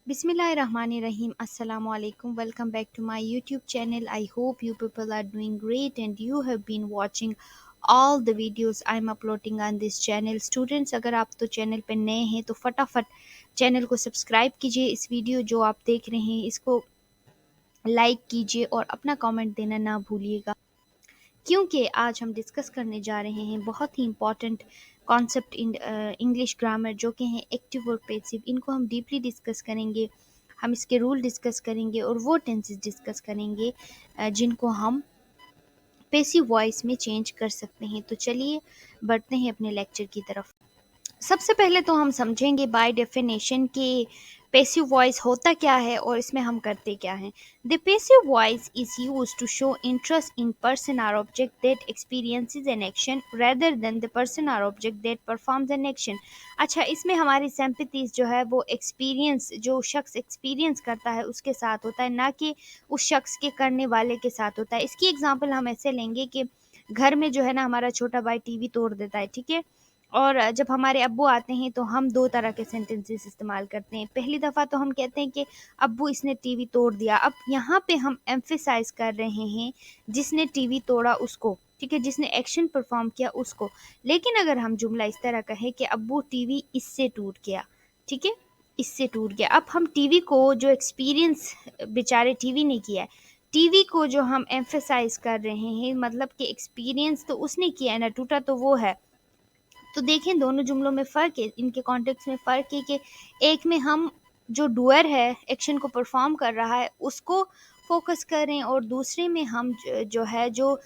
Bismillahirrahmanirrahim. Assalamu alaikum. Welcome back to my YouTube channel. I hope you people are doing great and you have been watching all the videos I'm uploading on this channel. Students, अगर आप तो channel पे नए हैं तो फटाफट channel को subscribe कीजिए। इस वीडियो जो आप देख रहे हैं इसको लाइक कीजिए और अपना कमेंट देना ना भूलिएगा, क्योंकि आज हम डिस्कस करने जा रहे हैं बहुत ही important concept in English grammar, जो कि हैं एक्टिव और पैसिव। इनको हम डीपली डिस्कस करेंगे, हम इसके रूल डिस्कस करेंगे और वो टेंसेस डिस्कस करेंगे जिनको हम पैसिव वॉइस में चेंज कर सकते हैं। तो चलिए बढ़ते हैं अपने लेक्चर की तरफ। सबसे पहले तो हम समझेंगे बाय डेफिनेशन कि पैसिव वॉइस होता क्या है और इसमें हम करते क्या हैं। The passive voice is use to show interest in person or object that experiences an action rather than the person or object that performs an action. अच्छा, इसमें हमारी सिंपैथीज जो है वो एक्सपीरियंस, जो शख्स एक्सपीरियंस करता है उसके साथ होता है, ना कि उस शख्स के करने वाले के साथ होता है। इसकी एग्जांपल हम ऐसे लेंगे कि घर में जो है ना हमारा छोटा भाई टीवी तोड़ देता है, ठीक है, और जब हमारे अब्बू आते हैं तो हम दो तरह के सेंटेंसेस इस्तेमाल करते हैं। पहली दफ़ा तो हम कहते हैं कि अब्बू इसने टीवी तोड़ दिया। अब यहाँ पे हम एम्फेसाइज कर रहे हैं जिसने टीवी तोड़ा उसको, ठीक है, जिसने एक्शन परफॉर्म किया उसको। लेकिन अगर हम जुमला इस तरह कहें कि अब्बू टीवी इससे टूट गया, ठीक है, इससे टूट गया, अब हम टीवी को जो एक्सपीरियंस बेचारे टीवी ने किया है, टीवी को जो हम एम्फेसाइज कर रहे हैं, मतलब कि एक्सपीरियंस तो उसने किया है ना, टूटा तो वो है। तो देखें दोनों जुमलों में फ़र्क है, इनके कॉन्टेक्स्ट में फ़र्क है कि एक में हम जो डूअर है, एक्शन को परफॉर्म कर रहा है, उसको फोकस करें, और दूसरे में हम जो है जो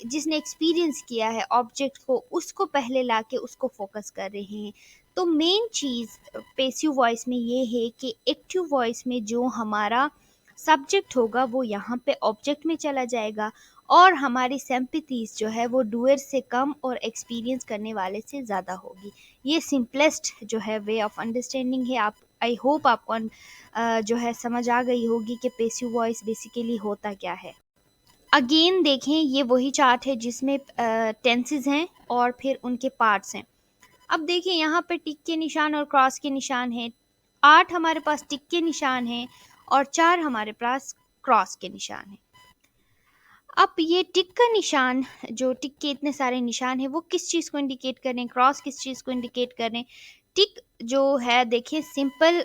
जिसने एक्सपीरियंस किया है ऑब्जेक्ट को, उसको पहले लाके उसको फोकस कर रहे हैं। तो मेन चीज़ पैसिव वॉइस में ये है कि एक्टिव वॉइस में जो हमारा सब्जेक्ट होगा वो यहाँ पे ऑब्जेक्ट में चला जाएगा, और हमारी सिंपैथीज जो है वो डूअर से कम और एक्सपीरियंस करने वाले से ज़्यादा होगी। ये सिंपलेस्ट जो है वे ऑफ अंडरस्टैंडिंग है। आप, आई होप आपको जो है समझ आ गई होगी कि पैसिव वॉइस बेसिकली होता क्या है। अगेन देखें, ये वही चार्ट है जिसमें टेंसेस हैं और फिर उनके पार्ट्स हैं। अब देखिए यहाँ पे टिक के निशान और क्रॉस के निशान हैं। 8 हमारे पास टिक के निशान हैं और 4 हमारे पास क्रॉस के निशान हैं। अब ये टिक का निशान, जो टिक के इतने सारे निशान हैं, वो किस चीज़ को इंडिकेट करें, क्रॉस किस चीज़ को इंडिकेट करें। टिक जो है देखिए सिंपल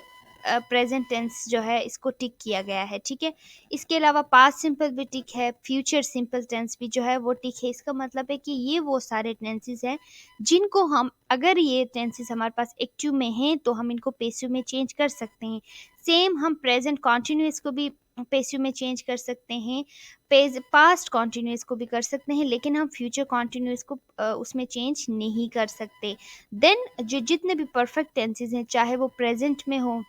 प्रेजेंट टेंस जो है इसको टिक किया गया है, ठीक है। इसके अलावा पास्ट सिंपल भी टिक है, फ्यूचर सिंपल टेंस भी जो है वो टिक है। इसका मतलब है कि ये वो सारे टेंसेस हैं जिनको हम, अगर ये टेंसेस हमारे पास एक्टिव में हैं तो हम इनको पैसिव में चेंज कर सकते हैं। सेम हम प्रेजेंट कॉन्टिन्यूअस को भी पैसिव में चेंज कर सकते हैं, पास्ट कॉन्टिन्यूस को भी कर सकते हैं, लेकिन हम फ्यूचर कॉन्टिन्यूस को उसमें चेंज नहीं कर सकते। देन जो जितने भी परफेक्ट टेंसेस हैं, चाहे वो प्रेजेंट में हो,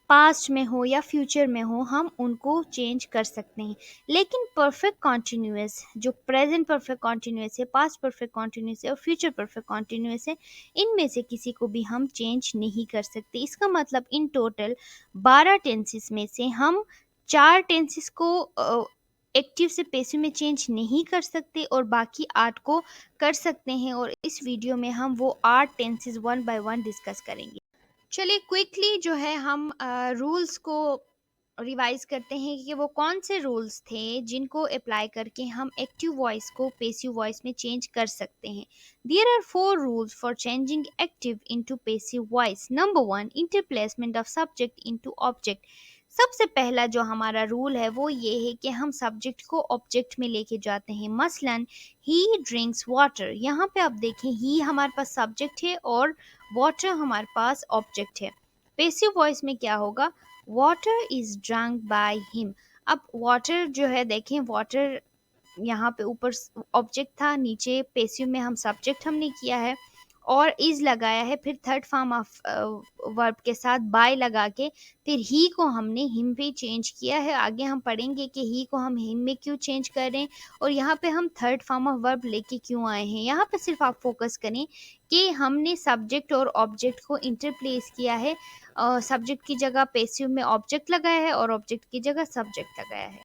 पास्ट में हो या फ्यूचर में हो, हम उनको चेंज कर सकते हैं। लेकिन परफेक्ट कॉन्टिन्यूस, जो प्रेजेंट परफेक्ट कॉन्टिन्यूस है, पास्ट परफेक्ट कॉन्टिन्यूस है और फ्यूचर परफेक्ट कॉन्टिन्यूस है, इनमें से किसी को भी हम चेंज नहीं कर सकते। इसका मतलब इन टोटल 12 टेंसेस में से हम 4 टेंसेस को एक्टिव से पैसिव में चेंज नहीं कर सकते और बाकी 8 को कर सकते हैं, और इस वीडियो में हम वो 8 tenses one by one discuss करेंगे। चलिए क्विकली जो है हम रूल्स को रिवाइज करते हैं कि वो कौन से रूल्स थे जिनको अप्लाई करके हम एक्टिव वॉइस को पैसिव वॉइस में चेंज कर सकते हैं। There are 4 rules for changing active into passive voice. Number 1, interplacement of subject into object. सबसे पहला जो हमारा रूल है वो ये है कि हम सब्जेक्ट को ऑब्जेक्ट में लेके जाते हैं। मसलन ही ड्रिंक्स वाटर, यहाँ पे आप देखें ही हमारे पास सब्जेक्ट है और वाटर हमारे पास ऑब्जेक्ट है। पैसिव वॉइस में क्या होगा, water is drunk by him. अब वाटर जो है देखें, वाटर यहाँ पे ऊपर ऑब्जेक्ट था, नीचे पैसिव में हम सब्जेक्ट हमने किया है और इज लगाया है, फिर थर्ड फॉर्म ऑफ वर्ब के साथ बाय लगा के फिर ही को हमने हिम पे चेंज किया है। आगे हम पढ़ेंगे कि ही को हम हिम में क्यों चेंज कर रहे हैं और यहाँ पे हम थर्ड फॉर्म ऑफ वर्ब लेके क्यों आए हैं। यहाँ पे सिर्फ आप फोकस करें कि हमने सब्जेक्ट और ऑब्जेक्ट को इंटरप्लेस किया है, सब्जेक्ट की जगह पैसिव में ऑब्जेक्ट लगाया है और ऑब्जेक्ट की जगह सब्जेक्ट लगाया है।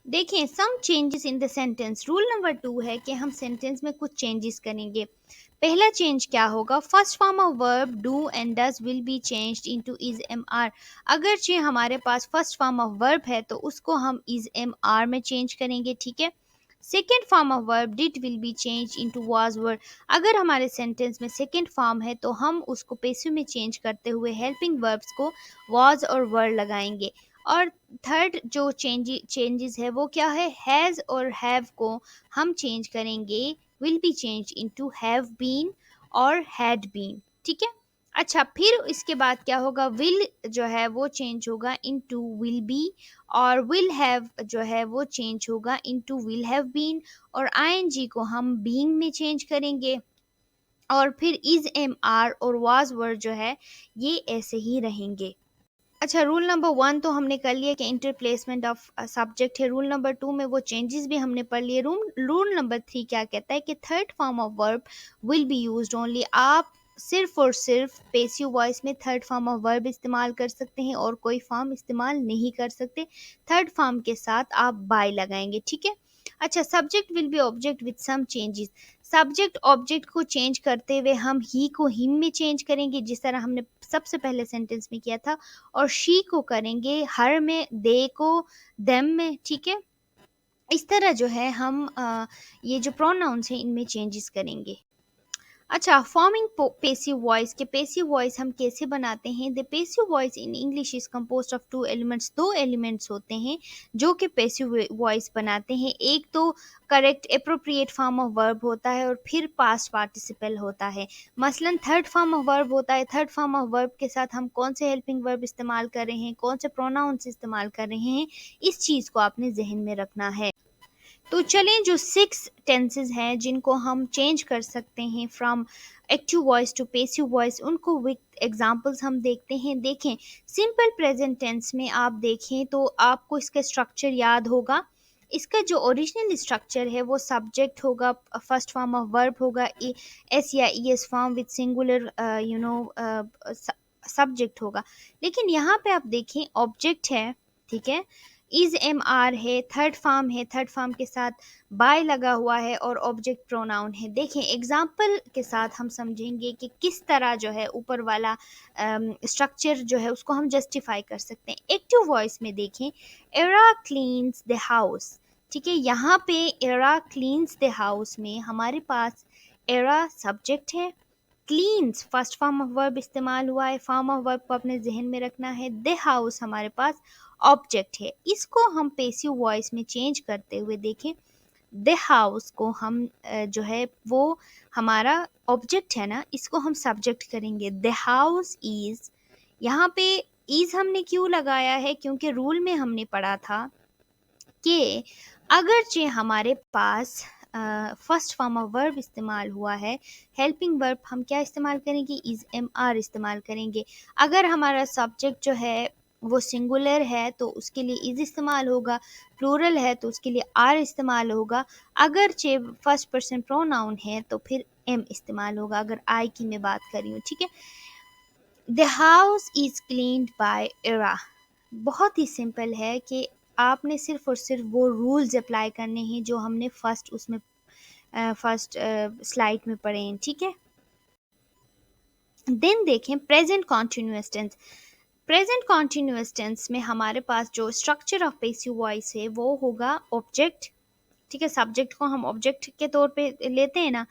देखें, some changes in the sentence. Rule number 2 है कि हम सेंटेंस में कुछ चेंजेस करेंगे। पहला चेंज क्या होगा? First form of verb do and does will be changed into is am are. अगरचे हमारे पास फर्स्ट फॉर्म ऑफ वर्ब है तो उसको हम इज एम आर में चेंज करेंगे, ठीक है। Second form of verb did will be change into was were. अगर हमारे सेंटेंस में सेकेंड फॉर्म है तो हम उसको पेसिव में चेंज करते हुए हेल्पिंग वर्ब्स को वाज और वर्ड लगाएंगे। और थर्ड जो चेंजेस है वो क्या है? हैज़ और हैव को हम चेंज करेंगे, will be change into have been और हैड बीन, ठीक है। अच्छा, फिर इसके बाद क्या होगा? विल जो है वो चेंज होगा इनटू विल बी, और विल हैव जो है वो चेंज होगा इनटू विल हैव बीन, और आईएनजी को हम बीइंग में चेंज करेंगे। और फिर इज एम आर और वाज वर्ड जो है ये ऐसे ही रहेंगे। अच्छा, रूल नंबर 1 तो हमने कर लिया कि इंटरप्लेसमेंट ऑफ सब्जेक्ट है। रूल नंबर 2 में वो चेंजेस भी हमने पढ़ लिए। रूल नंबर 3 क्या कहता है कि third form of verb will be used only. आप सिर्फ और सिर्फ पेसिव वॉइस में थर्ड फॉर्म ऑफ वर्ब इस्तेमाल कर सकते हैं और कोई फॉर्म इस्तेमाल नहीं कर सकते। थर्ड फॉर्म के साथ आप बाय लगाएंगे, ठीक है। अच्छा, subject will be object with some changes. Subject object को चेंज करते हुए हम ही को हिम में चेंज करेंगे, जिस तरह हमने सबसे पहले सेंटेंस में किया था। और शी को करेंगे हर में, दे को देम में, ठीक है। इस तरह जो है हम ये जो प्रोनाउंस है इनमें चेंजेस करेंगे। अच्छा, फॉर्मिंग पेसिव वॉइस के पेसिव वॉइस हम कैसे बनाते हैं? The passive voice in English is composed of two elements. दो एलिमेंट्स होते हैं जो कि पेसिव वॉइस बनाते हैं। एक तो correct appropriate form of verb होता है और फिर पास्ट पार्टिसिपल होता है। मसलन थर्ड फॉर्म ऑफ वर्ब होता है। थर्ड फॉर्म ऑफ वर्ब के साथ हम कौन से हेल्पिंग वर्ब इस्तेमाल कर रहे हैं, कौन से प्रोनाउंस इस्तेमाल कर रहे हैं, इस चीज़ को आपने जहन में रखना है। तो चलें, जो 6 टेंसेस हैं जिनको हम चेंज कर सकते हैं from active voice to passive voice, उनको विद एग्जांपल्स हम देखते हैं। देखें, सिंपल प्रेजेंट टेंस में आप देखें तो आपको इसका स्ट्रक्चर याद होगा। इसका जो ओरिजिनल स्ट्रक्चर है वो सब्जेक्ट होगा, फर्स्ट फॉर्म ऑफ वर्ब होगा, एस या E S form with singular subject होगा। लेकिन यहाँ पे आप देखें ऑब्जेक्ट है, ठीक है। इज एम आर है, थर्ड फॉर्म है, थर्ड फॉर्म के साथ बाय लगा हुआ है और ऑब्जेक्ट प्रोनाउन है। देखें, एग्जाम्पल के साथ हम समझेंगे कि किस तरह जो है ऊपर वाला स्ट्रक्चर जो है उसको हम जस्टिफाई कर सकते हैं। एक्टिव वॉइस में देखें, एरा क्लीन्स द हाउस, ठीक है। यहाँ पे एरा क्लीन्स द हाउस में हमारे पास एरा सब्जेक्ट है, cleans first form of verb इस्तेमाल हुआ है। फॉर्म ऑफ वर्ब को अपने जहन में रखना है। द हाउस हमारे पास ऑब्जेक्ट है। इसको हम पेसिव वॉइस में चेंज करते हुए देखें, द हाउस को हम जो है वो हमारा ऑब्जेक्ट है ना, इसको हम सब्जेक्ट करेंगे। द हाउस इज, यहाँ पे इज हमने क्यों लगाया है? क्योंकि रूल में हमने पढ़ा था कि अगरचे हमारे पास फर्स्ट फॉर्म ऑफ वर्ब इस्तेमाल हुआ है, हेल्पिंग वर्ब हम क्या इस्तेमाल करेंगे? इज एम आर इस्तेमाल करेंगे। अगर हमारा सब्जेक्ट जो है वो सिंगुलर है तो उसके लिए इज इस्तेमाल होगा, प्लूरल है तो उसके लिए आर इस्तेमाल होगा। अगर चे फर्स्ट पर्सन प्रोनाउन है तो फिर एम इस्तेमाल होगा, अगर आई की मैं बात कर रही हूँ, ठीक है। The house is cleaned by Era. बहुत ही सिंपल है कि आपने सिर्फ और सिर्फ वो रूल्स अप्लाई करने हैं जो हमने फर्स्ट स्लाइड में पढ़े हैं, ठीक है। देन देखें present continuous tense. Present continuous tense में हमारे पास जो स्ट्रक्चर ऑफ पेसिव वॉइस है वो होगा ऑब्जेक्ट, ठीक है। सब्जेक्ट को हम ऑब्जेक्ट के तौर पे लेते हैं ना,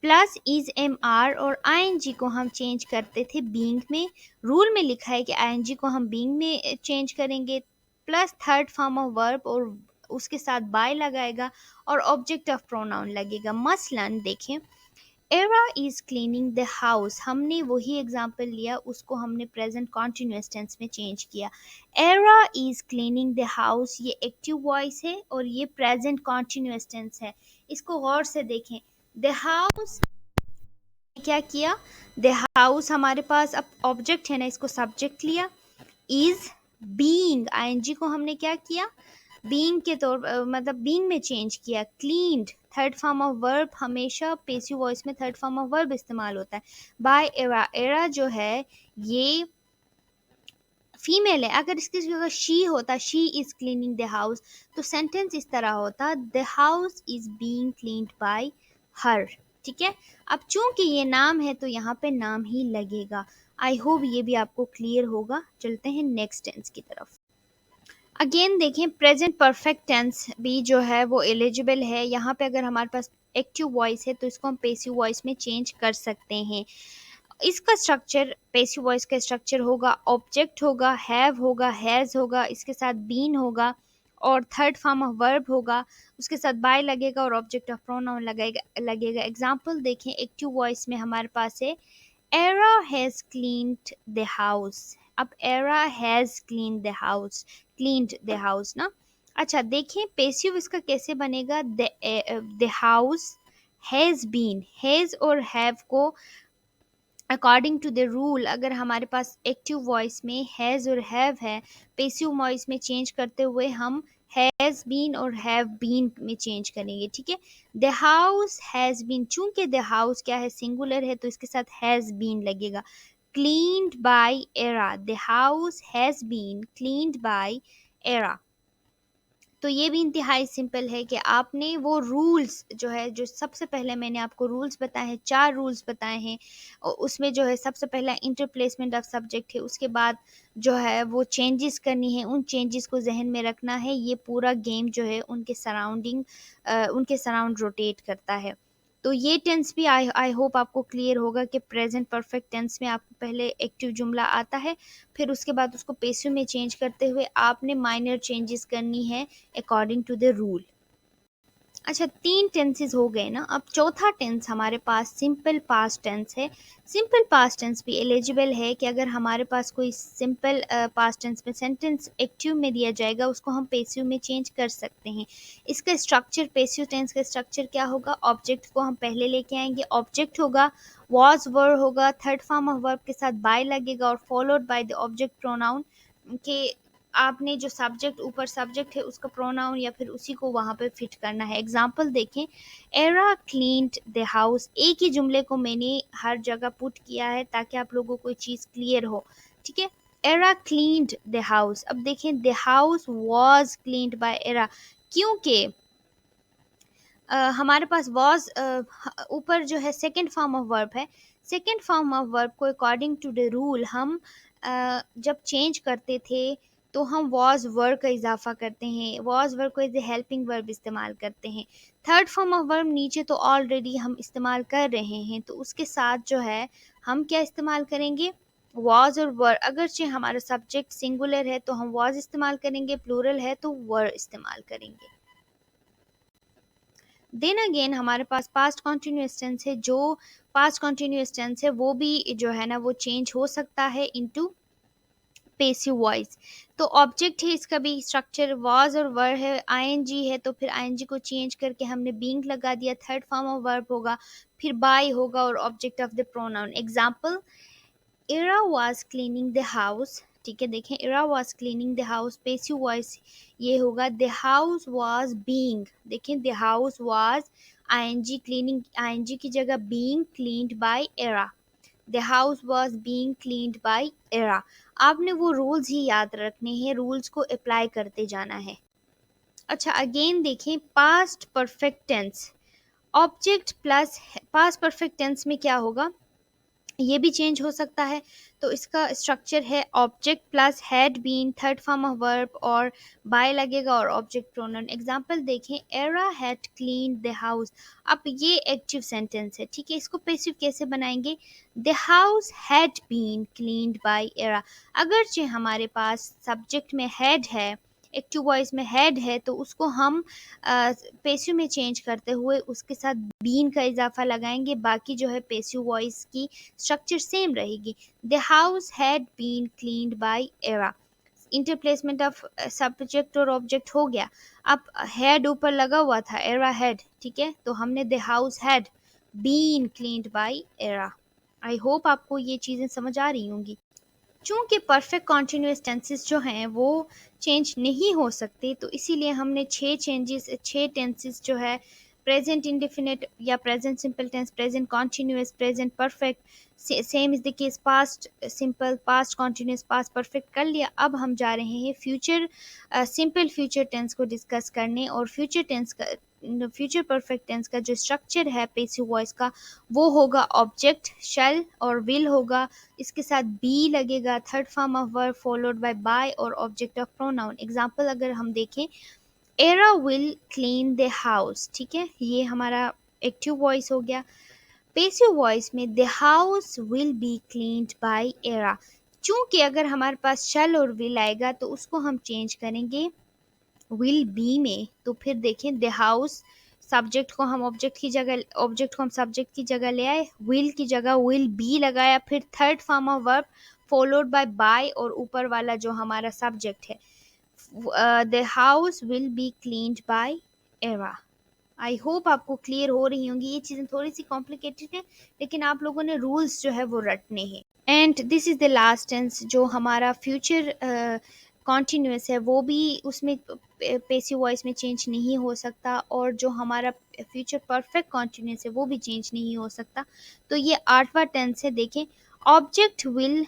प्लस इज एम आर, और आईएनजी को हम चेंज करते थे बीइंग में। रूल में लिखा है कि आईएनजी को हम बीइंग में चेंज करेंगे, plus third form of verb और उसके साथ बाय लगाएगा और ऑब्जेक्ट ऑफ प्रोनाउन लगेगा। मसलन देखें, era is cleaning the house, हमने वही एग्जाम्पल लिया, उसको हमने प्रेजेंट कॉन्टिन्यूअस टेंस में चेंज किया। Era is cleaning the house, ये एक्टिव वॉइस है और ये प्रेजेंट कॉन्टिन्यूअस टेंस है। इसको गौर से देखें। द हाउस क्या किया? द हाउस हमारे पास अब ऑब्जेक्ट है ना, इसको सब्जेक्ट लिया। इज बीइंग, आईएनजी को हमने क्या किया? बीइंग के तौर मतलब बीइंग में चेंज किया। Cleaned third form of verb, हमेशा पेसिव वॉइस में थर्ड फॉर्म ऑफ वर्ब इस्तेमाल होता है। बाय एरा, एरा जो है ये फीमेल है, अगर इसकी जगह शी होता, she is cleaning the house, तो सेंटेंस इस तरह होता, the house is being cleaned bye हर। ठीक है, अब चूंकि ये नाम है तो यहाँ पे नाम ही लगेगा। आई होप ये भी आपको क्लियर होगा। चलते हैं नेक्स्ट टेंस की तरफ। अगेन देखें, प्रेजेंट परफेक्ट टेंस भी जो है वो एलिजिबल है। यहाँ पे अगर हमारे पास एक्टिव वॉइस है तो इसको हम पेसिव वॉइस में चेंज कर सकते हैं। इसका स्ट्रक्चर, पैसिव वॉइस का स्ट्रक्चर होगा, ऑब्जेक्ट होगा, हैव होगा, हैज होगा, इसके साथ बीन होगा और थर्ड फॉर्म ऑफ वर्ब होगा, उसके साथ बाय लगेगा और ऑब्जेक्ट ऑफ प्रोनाउन लगेगा। एग्जाम्पल देखें, एक्टिव वॉइस में हमारे पास है, Ira has cleaned the house. अब Ira has cleaned the house ना। अच्छा देखें पैसिव इसका कैसे बनेगा, the house has been, has और हैव को अकॉर्डिंग टू द रूल, अगर हमारे पास एक्टिव वॉइस में हैज़ और हैव है, पेसिव वॉइस में चेंज करते हुए हम हैज़ बीन और हैव बीन में चेंज करेंगे। ठीक है, द हाउस हैज़ बीन, चूंकि द हाउस क्या है, सिंगुलर है, तो इसके साथ हैज़ बीन लगेगा। Cleaned by Era, the house has been cleaned by Era. तो ये भी इंतहाई सिंपल है कि आपने वो रूल्स जो है, जो सबसे पहले मैंने आपको रूल्स बताए हैं, 4 रूल्स बताए हैं, और उसमें जो है सबसे पहला इंटरप्लेसमेंट ऑफ सब्जेक्ट है, उसके बाद जो है वो चेंजेस करनी है, उन चेंजेस को जहन में रखना है। ये पूरा गेम जो है उनके सराउंड रोटेट करता है। तो ये टेंस भी आई होप आपको क्लियर होगा कि प्रेजेंट परफेक्ट टेंस में आपको पहले एक्टिव जुमला आता है, फिर उसके बाद उसको पेसिव में चेंज करते हुए आपने माइनर चेंजेस करनी है अकॉर्डिंग टू द रूल। अच्छा 3 टेंसेस हो गए ना। अब चौथा टेंस हमारे पास सिंपल पास्ट टेंस है। सिंपल पास्ट टेंस भी एलिजिबल है कि अगर हमारे पास कोई सिंपल पास्ट टेंस में सेंटेंस एक्टिव में दिया जाएगा, उसको हम पेसिव में चेंज कर सकते हैं। इसका स्ट्रक्चर, पेसिव टेंस का स्ट्रक्चर क्या होगा, ऑब्जेक्ट को हम पहले लेके आएंगे, ऑब्जेक्ट होगा, वॉज वर्ब होगा, थर्ड फॉर्म ऑफ वर्ब के साथ बाय लगेगा और followed by the object pronoun के आपने जो सब्जेक्ट, ऊपर सब्जेक्ट है उसका प्रोनाउन या फिर उसी को वहाँ पे फिट करना है। एग्जाम्पल देखें, एरा क्लीन्ड द हाउस, एक ही जुमले को मैंने हर जगह पुट किया है ताकि आप लोगों को चीज़ क्लियर हो। ठीक है, एरा क्लीन्ड द हाउस। अब देखें, the house was cleaned by Era, क्योंकि हमारे पास वॉज ऊपर जो है सेकंड फॉर्म ऑफ वर्ब है। सेकंड फॉर्म ऑफ वर्ब को अकॉर्डिंग टू द रूल हम जब चेंज करते थे तो हम वॉज वर्ब का इजाफा करते हैं, वॉज वर्ब को एज ए हेल्पिंग वर्ब इस्तेमाल करते हैं। थर्ड फॉर्म ऑफ वर्ब नीचे तो ऑलरेडी हम इस्तेमाल कर रहे हैं, तो उसके साथ जो है हम क्या इस्तेमाल करेंगे, वॉज और वर। अगरचे हमारा सब्जेक्ट सिंगुलर है तो हम वॉज इस्तेमाल करेंगे, प्लूरल है तो वर इस्तेमाल करेंगे। देन अगेन हमारे पास पास्ट कॉन्टिन्यूअस टेंस है। जो पास्ट कॉन्टिन्यूअस टेंस है वो भी जो है ना वो चेंज हो सकता है इनटू पेसिव वॉइस। तो ऑब्जेक्ट है, इसका भी स्ट्रक्चर वाज और वर है, आईएनजी है तो फिर आईएनजी को चेंज करके हमने बीइंग लगा दिया, थर्ड फॉर्म ऑफ वर्ब होगा, फिर बाय होगा और object of the pronoun. Example, Ira was cleaning the house. ठीक है, देखें, Ira was cleaning the house, passive voice ये होगा, द हाउस वाज बीइंग। देखें, the house was ING, cleaning ING की जगह being cleaned by Ira, the house was being cleaned by Ira. आपने वो रूल्स ही याद रखने हैं, रूल्स को अप्लाई करते जाना है। अच्छा अगेन देखें, past perfect tense, object plus past perfect tense में क्या होगा, ये भी चेंज हो सकता है। तो इसका स्ट्रक्चर है object plus had been, third form of verb और बाय लगेगा और ऑब्जेक्ट प्रोनाउन। एग्जांपल देखें, Era had clean the house. अब ये एक्टिव सेंटेंस है, ठीक है, इसको पैसिव कैसे बनाएंगे, the house had been cleaned by Era. अगरचे हमारे पास सब्जेक्ट में हैड है, एक्टिव वॉइस में हैड है, तो उसको हम पेसिव में चेंज करते हुए उसके साथ बीन का इजाफा लगाएंगे, बाकी जो है पेसिव वॉइस की स्ट्रक्चर सेम रहेगी। The house had been cleaned by Ira, interplacement of subject और ऑब्जेक्ट हो गया। अब हैड ऊपर लगा हुआ था, एरा हैड, ठीक है, तो हमने the house had been cleaned by Era. I hope आपको ये चीज़ें समझ आ रही होंगी। चूंकि परफेक्ट कॉन्टिन्यूस टेंसेस जो हैं वो चेंज नहीं हो सकते, तो इसीलिए हमने 6 टेंसेस जो है प्रेजेंट इंडेफिनिट या present simple tense, present continuous, present perfect, same is the case past simple, past continuous, past perfect कर लिया। अब हम जा रहे हैं फ्यूचर सिंपल फ्यूचर टेंस को डिस्कस करने। और फ्यूचर टेंस का फ्यूचर परफेक्ट टेंस का जो स्ट्रक्चर है पैसिव वॉइस का, वो होगा ऑब्जेक्ट शैल और विल होगा, इसके साथ बी लगेगा, third form of verb followed by और ऑब्जेक्ट ऑफ प्रोनाउन। एग्जांपल अगर हम देखें, Era will clean the house, ठीक है, ये हमारा एक्टिव वॉइस हो गया। पैसिव वॉइस में the house will be cleaned by Era. चूंकि अगर हमारे पास शैल और विल आएगा तो उसको हम चेंज करेंगे विल बी में। तो फिर देखें, द हाउस सब्जेक्ट को हम ऑब्जेक्ट की जगह, ऑब्जेक्ट को हम सब्जेक्ट की जगह ले आए, विल की जगह विल बी लगाया, फिर third form of verb followed by और ऊपर वाला जो हमारा सब्जेक्ट है, the house will be cleaned by Era. I hope आपको क्लियर हो रही होंगी। ये चीज़ें थोड़ी सी कॉम्प्लिकेटेड है, लेकिन आप लोगों ने रूल्स जो है वो रटने हैं। And this is the last tense जो हमारा फ्यूचर कॉन्टिन्यूस है, वो भी उसमें पैसिव वॉइस में चेंज नहीं हो सकता, और जो हमारा फ्यूचर परफेक्ट कॉन्टिन्यूस है वो भी चेंज नहीं हो सकता। तो ये आठवां टेंस है। देखें, ऑब्जेक्ट विल,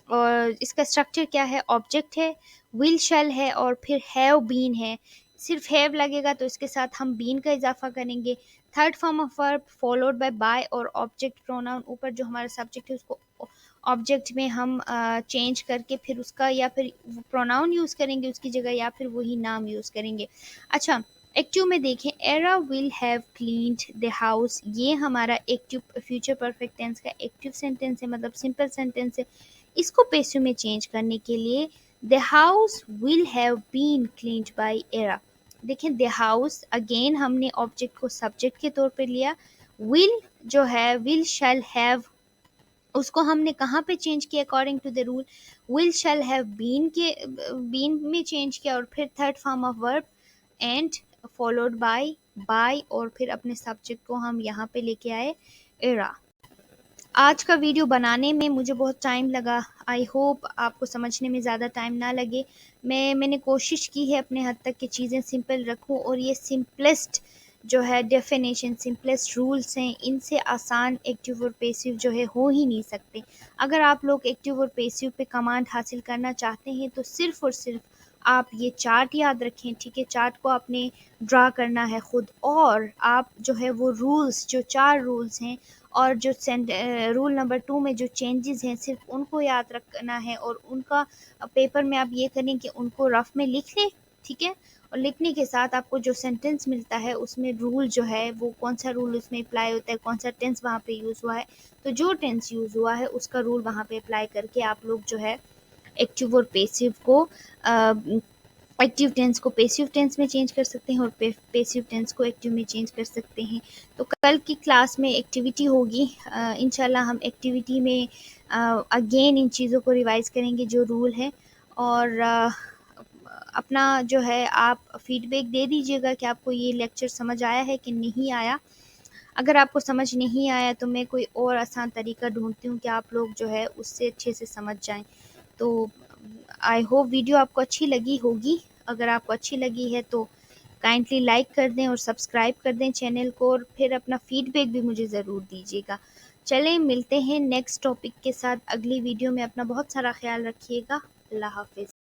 और इसका स्ट्रक्चर क्या है, ऑब्जेक्ट है, विल शैल है, और फिर हैव बीन है। सिर्फ हैव लगेगा तो इसके साथ हम बीन का इजाफा करेंगे, third form of verb followed by और ऑब्जेक्ट प्रोनाउन, ऊपर जो हमारा सब्जेक्ट है उसको ऑब्जेक्ट में हम चेंज करके फिर उसका या फिर प्रोनाउन यूज़ करेंगे उसकी जगह, या फिर वही नाम यूज़ करेंगे। अच्छा, एक्टिव में देखें, Era will have cleaned the house, ये हमारा एक्टिव फ्यूचर परफेक्ट टेंस का एक्टिव सेंटेंस है, मतलब सिंपल सेंटेंस है। इसको पैसिव में चेंज करने के लिए the house will have been cleaned by Era. देखें, द हाउस अगेन हमने ऑब्जेक्ट को सब्जेक्ट के तौर पे लिया, विल जो है विल शैल हैव, उसको हमने कहाँ पे चेंज किया according to the rule, will shall have been के बीन में चेंज किया, और फिर third form of verb and followed by और फिर अपने सब्जेक्ट को हम यहाँ पे लेके आए एरा। आज का वीडियो बनाने में मुझे बहुत टाइम लगा, आई होप आपको समझने में ज़्यादा टाइम ना लगे। मैंने कोशिश की है अपने हद तक कि चीज़ें सिंपल रखूं, और ये सिंपलेस्ट जो है डेफिनेशन, सिंपलेस्ट रूल्स हैं, इनसे आसान एक्टिव और पैसिव जो है हो ही नहीं सकते। अगर आप लोग एक्टिव और पैसिव पे कमांड हासिल करना चाहते हैं तो सिर्फ़ और सिर्फ आप ये चार्ट याद रखें, ठीक है, चार्ट को आपने ड्रा करना है खुद, और आप जो है वो रूल्स, जो 4 रूल्स हैं, और जो रूल नंबर 2 में जो चेंजेस हैं सिर्फ उनको याद रखना है, और उनका पेपर में आप ये करें कि उनको रफ में लिख लें, ठीक है। और लिखने के साथ आपको जो सेंटेंस मिलता है उसमें रूल जो है वो कौन सा रूल उसमें अप्लाई होता है, कौन सा टेंस वहाँ पे यूज़ हुआ है, तो जो टेंस यूज़ हुआ है उसका रूल वहाँ पे अप्लाई करके आप लोग जो है एक्टिव और पैसिव को एक्टिव टेंस को पैसिव टेंस में चेंज कर सकते हैं, और पैसिव टेंस को एक्टिव में चेंज कर सकते हैं। तो कल की क्लास में एक्टिविटी होगी, इंशाल्लाह हम एक्टिविटी में अगेन इन चीज़ों को रिवाइज़ करेंगे जो रूल है, और अपना जो है आप फीडबैक दे दीजिएगा कि आपको ये लेक्चर समझ आया है कि नहीं आया। अगर आपको समझ नहीं आया तो मैं कोई और आसान तरीका ढूँढती हूँ कि आप लोग जो है उससे अच्छे से समझ जाएँ। तो आई होप वीडियो आपको अच्छी लगी होगी। अगर आपको अच्छी लगी है तो काइंडली लाइक कर दें और सब्सक्राइब कर दें चैनल को, और फिर अपना फीडबैक भी मुझे ज़रूर दीजिएगा। चलें, मिलते हैं नेक्स्ट टॉपिक के साथ अगली वीडियो में। अपना बहुत सारा ख्याल रखिएगा। अल्लाह हाफ़िज़।